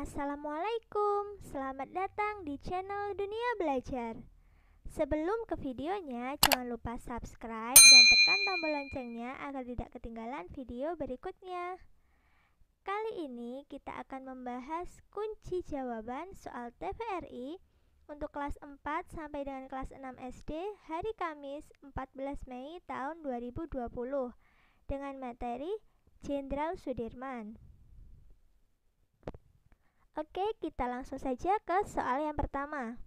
Assalamualaikum, selamat datang di channel Dunia Belajar. Sebelum ke videonya, jangan lupa subscribe dan tekan tombol loncengnya agar tidak ketinggalan video berikutnya. Kali ini kita akan membahas kunci jawaban soal TVRI untuk kelas 4 sampai dengan kelas 6 SD hari Kamis 14 Mei tahun 2020 dengan materi Jenderal Sudirman. Oke, kita langsung saja ke soal yang pertama.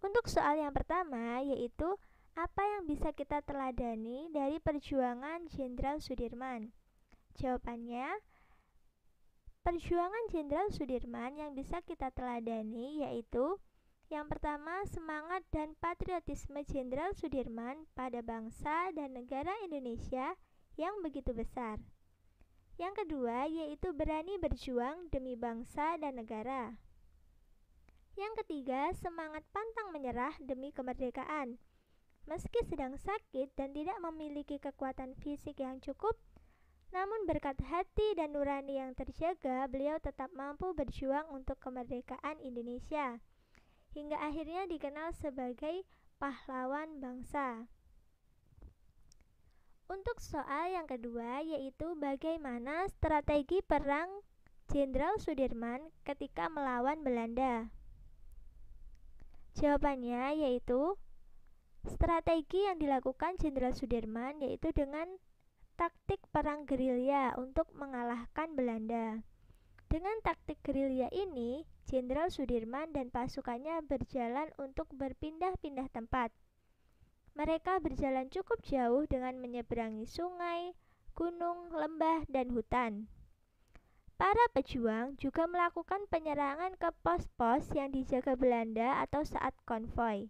Untuk soal yang pertama yaitu apa yang bisa kita teladani dari perjuangan Jenderal Sudirman? Jawabannya, perjuangan Jenderal Sudirman yang bisa kita teladani yaitu yang pertama, semangat dan patriotisme Jenderal Sudirman pada bangsa dan negara Indonesia yang begitu besar. Yang kedua, yaitu berani berjuang demi bangsa dan negara. Yang ketiga, semangat pantang menyerah demi kemerdekaan. Meski sedang sakit dan tidak memiliki kekuatan fisik yang cukup, namun berkat hati dan nurani yang terjaga, beliau tetap mampu berjuang untuk kemerdekaan Indonesia, hingga akhirnya dikenal sebagai pahlawan bangsa. Untuk soal yang kedua yaitu bagaimana strategi perang Jenderal Sudirman ketika melawan Belanda. Jawabannya yaitu strategi yang dilakukan Jenderal Sudirman yaitu dengan taktik perang gerilya untuk mengalahkan Belanda. Dengan taktik gerilya ini, Jenderal Sudirman dan pasukannya berjalan untuk berpindah-pindah tempat. Mereka berjalan cukup jauh dengan menyeberangi sungai, gunung, lembah, dan hutan. Para pejuang juga melakukan penyerangan ke pos-pos yang dijaga Belanda atau saat konvoi.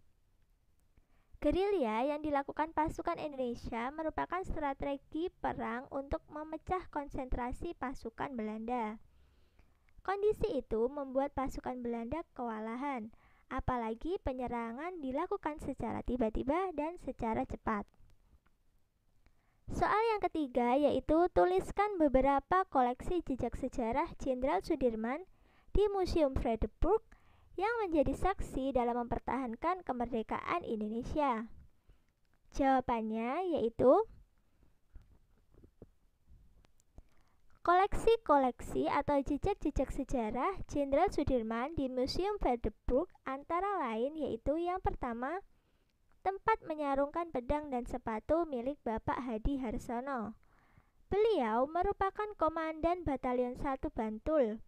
Gerilya yang dilakukan pasukan Indonesia merupakan strategi perang untuk memecah konsentrasi pasukan Belanda. Kondisi itu membuat pasukan Belanda kewalahan, apalagi penyerangan dilakukan secara tiba-tiba dan secara cepat. Soal yang ketiga yaitu tuliskan beberapa koleksi jejak sejarah Jenderal Sudirman di Museum Vredenburg yang menjadi saksi dalam mempertahankan kemerdekaan Indonesia. Jawabannya yaitu koleksi-koleksi atau jejak-jejak sejarah Jenderal Sudirman di Museum Vredenburg antara lain yaitu yang pertama, tempat menyarungkan pedang dan sepatu milik Bapak Hadi Harsono. Beliau merupakan komandan Batalion 1 Bantul.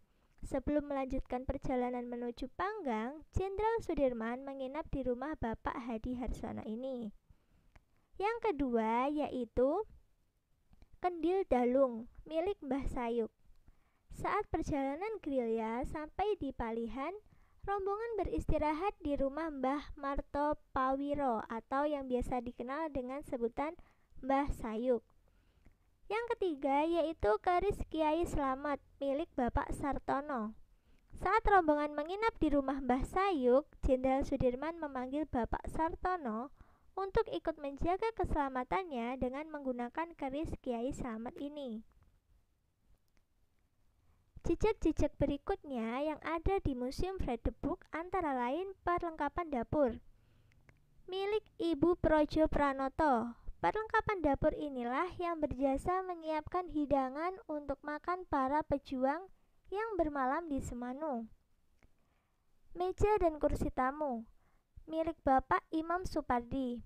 Sebelum melanjutkan perjalanan menuju Panggang, Jenderal Sudirman menginap di rumah Bapak Hadi Harsono ini. Yang kedua yaitu Kendil Dalung milik Mbah Sayuk. Saat perjalanan gerilya sampai di Palihan, rombongan beristirahat di rumah Mbah Marto Pawiro atau yang biasa dikenal dengan sebutan Mbah Sayuk. Yang ketiga yaitu keris Kiai Slamet milik Bapak Sartono. Saat rombongan menginap di rumah Mbah Sayuk, Jenderal Sudirman memanggil Bapak Sartono untuk ikut menjaga keselamatannya dengan menggunakan keris Kiai Slamet ini. Jejak-jejak berikutnya yang ada di Museum Vredenburg antara lain perlengkapan dapur milik Ibu Projo Pranoto. Perlengkapan dapur inilah yang berjasa menyiapkan hidangan untuk makan para pejuang yang bermalam di Semanu. Meja dan kursi tamu milik Bapak Imam Supardi.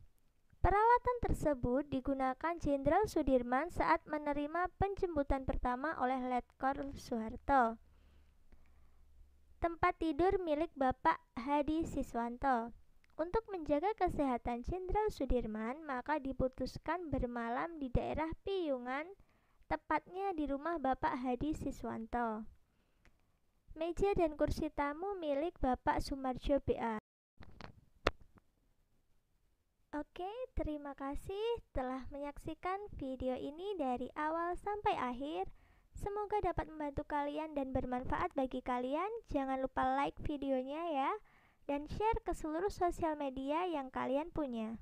Peralatan tersebut digunakan Jenderal Sudirman saat menerima penjemputan pertama oleh Letkol Soeharto. Tempat tidur milik Bapak Hadi Siswanto. Untuk menjaga kesehatan Jenderal Sudirman, maka diputuskan bermalam di daerah Piyungan, tepatnya di rumah Bapak Hadi Siswanto. Meja dan kursi tamu milik Bapak Sumarjo BA. Oke, terima kasih telah menyaksikan video ini dari awal sampai akhir. Semoga dapat membantu kalian dan bermanfaat bagi kalian. Jangan lupa like videonya ya, dan share ke seluruh sosial media yang kalian punya.